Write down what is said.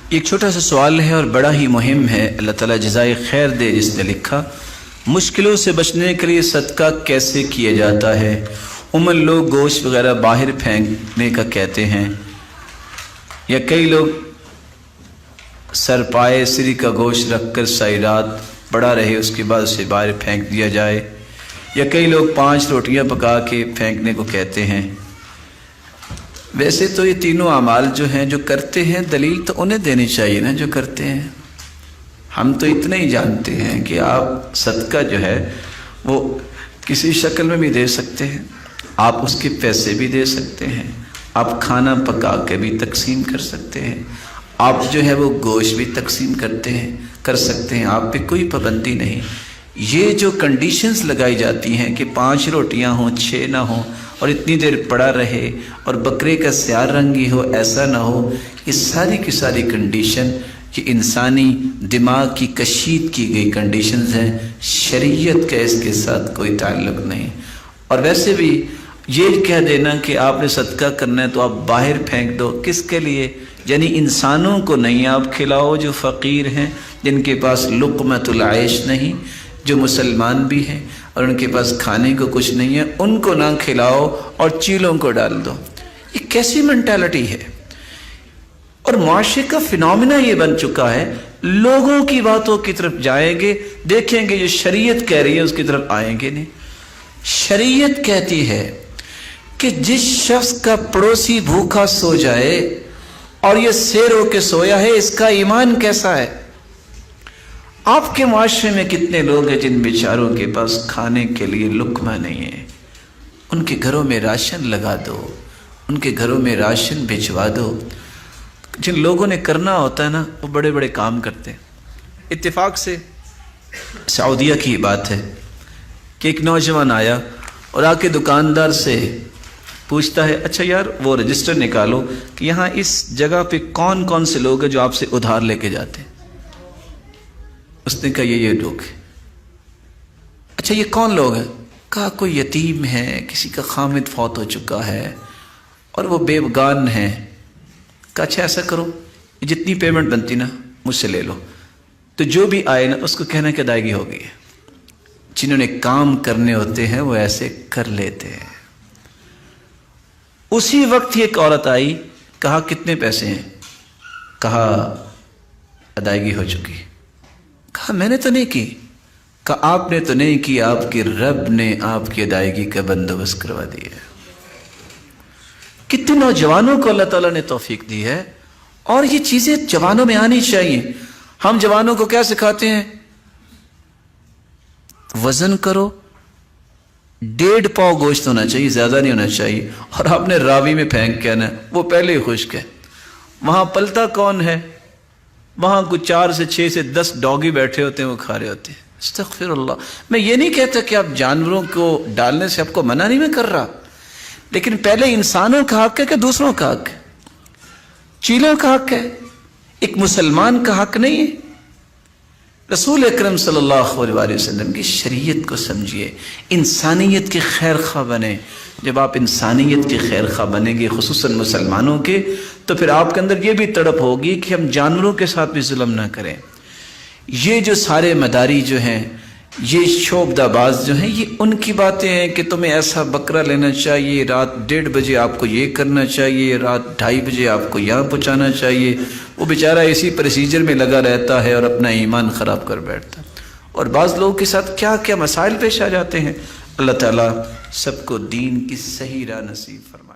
ایک چھوٹا سا سوال ہے اور بڑا ہی مہم ہے، اللہ تعالیٰ جزائے خیر دے جس نے لکھا۔ مشکلوں سے بچنے کے لیے صدقہ کیسے کیا جاتا ہے؟ عموماً لوگ گوشت وغیرہ باہر پھینکنے کا کہتے ہیں، یا کئی لوگ سرپائے سری کا گوشت رکھ کر ساری رات پڑا رہے، اس کے بعد اسے باہر پھینک دیا جائے، یا کئی لوگ 5 روٹیاں پکا کے پھینکنے کو کہتے ہیں۔ ویسے تو یہ تینوں اعمال جو ہیں جو کرتے ہیں، دلیل تو انہیں دینی چاہیے نا جو کرتے ہیں۔ ہم تو اتنا ہی جانتے ہیں کہ آپ صدقہ جو ہے وہ کسی شکل میں بھی دے سکتے ہیں، آپ اس کے پیسے بھی دے سکتے ہیں، آپ کھانا پکا کے بھی تقسیم کر سکتے ہیں، آپ جو ہے وہ گوشت بھی تقسیم کر سکتے ہیں، آپ پہ کوئی پابندی نہیں۔ یہ جو کنڈیشنز لگائی جاتی ہیں کہ 5 روٹیاں ہوں، 6 نہ ہوں، اور اتنی دیر پڑا رہے، اور بکرے کا سیاہ رنگی ہو، ایسا نہ ہو، یہ ساری کی ساری کنڈیشن یہ انسانی دماغ کی کشید کی گئی کنڈیشنز ہیں، شریعت کا اس کے ساتھ کوئی تعلق نہیں۔ اور ویسے بھی یہ کہہ دینا کہ آپ نے صدقہ کرنا ہے تو آپ باہر پھینک دو، کس کے لیے؟ یعنی انسانوں کو نہیں آپ کھلاؤ جو فقیر ہیں، جن کے پاس لقمۃ العیش نہیں، جو مسلمان بھی ہیں اور ان کے پاس کھانے کو کچھ نہیں ہے، ان کو نہ کھلاؤ اور چیلوں کو ڈال دو۔ یہ کیسی مینٹالٹی ہے؟ اور معاشرے کا فینومینا یہ بن چکا ہے، لوگوں کی باتوں کی طرف جائیں گے، دیکھیں گے جو شریعت کہہ رہی ہے اس کی طرف آئیں گے نہیں۔ شریعت کہتی ہے کہ جس شخص کا پڑوسی بھوکا سو جائے اور یہ سیر ہو کے سویا ہے، اس کا ایمان کیسا ہے؟ آپ کے معاشرے میں کتنے لوگ ہیں جن بیچاروں کے پاس کھانے کے لیے لقمہ نہیں ہے؟ ان کے گھروں میں راشن لگا دو، ان کے گھروں میں راشن بھجوا دو۔ جن لوگوں نے کرنا ہوتا ہے نا، وہ بڑے بڑے کام کرتے ہیں۔ اتفاق سے سعودیہ کی بات ہے کہ ایک نوجوان آیا اور آ کے دکاندار سے پوچھتا ہے، اچھا یار وہ رجسٹر نکالو کہ یہاں اس جگہ پہ کون کون سے لوگ ہیں جو آپ سے ادھار لے کے جاتے ہیں۔ اس نے کہا یہ لوگ ہیں۔ اچھا یہ کون لوگ ہیں؟ کہا کوئی یتیم ہے، کسی کا خامد فوت ہو چکا ہے اور وہ بیگان ہیں۔ کہا اچھا ایسا کرو، جتنی پیمنٹ بنتی نا مجھ سے لے لو، تو جو بھی آئے نا اس کو کہنا کہ ادائیگی ہو گئی ہے۔ جنہوں نے کام کرنے ہوتے ہیں وہ ایسے کر لیتے ہیں۔ اسی وقت ایک عورت آئی، کہا کتنے پیسے ہیں؟ کہا ادائیگی ہو چکی۔ کہا میں نے تو نہیں کی۔ کہا آپ نے تو نہیں کی، آپ کے رب نے آپ کی ادائیگی کا بندوبست کروا دیا ہے۔ کتنے نوجوانوں کو اللہ تعالیٰ نے توفیق دی ہے، اور یہ چیزیں جوانوں میں آنی چاہیے۔ ہم جوانوں کو کیا سکھاتے ہیں؟ وزن کرو، 1.5 پاؤ گوشت ہونا چاہیے، زیادہ نہیں ہونا چاہیے، اور آپ نے راوی میں پھینک کے آنا، وہ پہلے ہی خشک ہے۔ وہاں پلتا کون ہے؟ وہاں کچھ 4 سے 6 سے 10 ڈاگی بیٹھے ہوتے ہیں، وہ کھا رہے ہوتے ہیں۔ استغفر اللہ۔ میں یہ نہیں کہتا کہ آپ جانوروں کو ڈالنے سے آپ کو منع نہیں میں کر رہا، لیکن پہلے انسانوں کا حق ہے کہ دوسروں کا حق ہے؟ چیلوں کا حق ہے، ایک مسلمان کا حق نہیں ہے۔ رسول اکرم صلی اللہ علیہ وسلم کی شریعت کو سمجھیے، انسانیت کے خیر خواہ بنیں۔ جب آپ انسانیت کے خیر خواہ بنیں گے، خصوصاً مسلمانوں کے، تو پھر آپ کے اندر یہ بھی تڑپ ہوگی کہ ہم جانوروں کے ساتھ بھی ظلم نہ کریں۔ یہ جو سارے مداری جو ہیں، یہ شعبدہ باز جو ہیں، یہ ان کی باتیں ہیں کہ تمہیں ایسا بکرا لینا چاہیے، رات 1:30 بجے آپ کو یہ کرنا چاہیے، رات 2:30 بجے آپ کو یہاں پہنچانا چاہیے۔ وہ بیچارہ اسی پروسیجر میں لگا رہتا ہے اور اپنا ایمان خراب کر بیٹھتا ہے۔ اور بعض لوگوں کے ساتھ کیا کیا مسائل پیش آ جاتے ہیں۔ اللہ تعالیٰ سب کو دین کی صحیح راہ نصیب فرمائے۔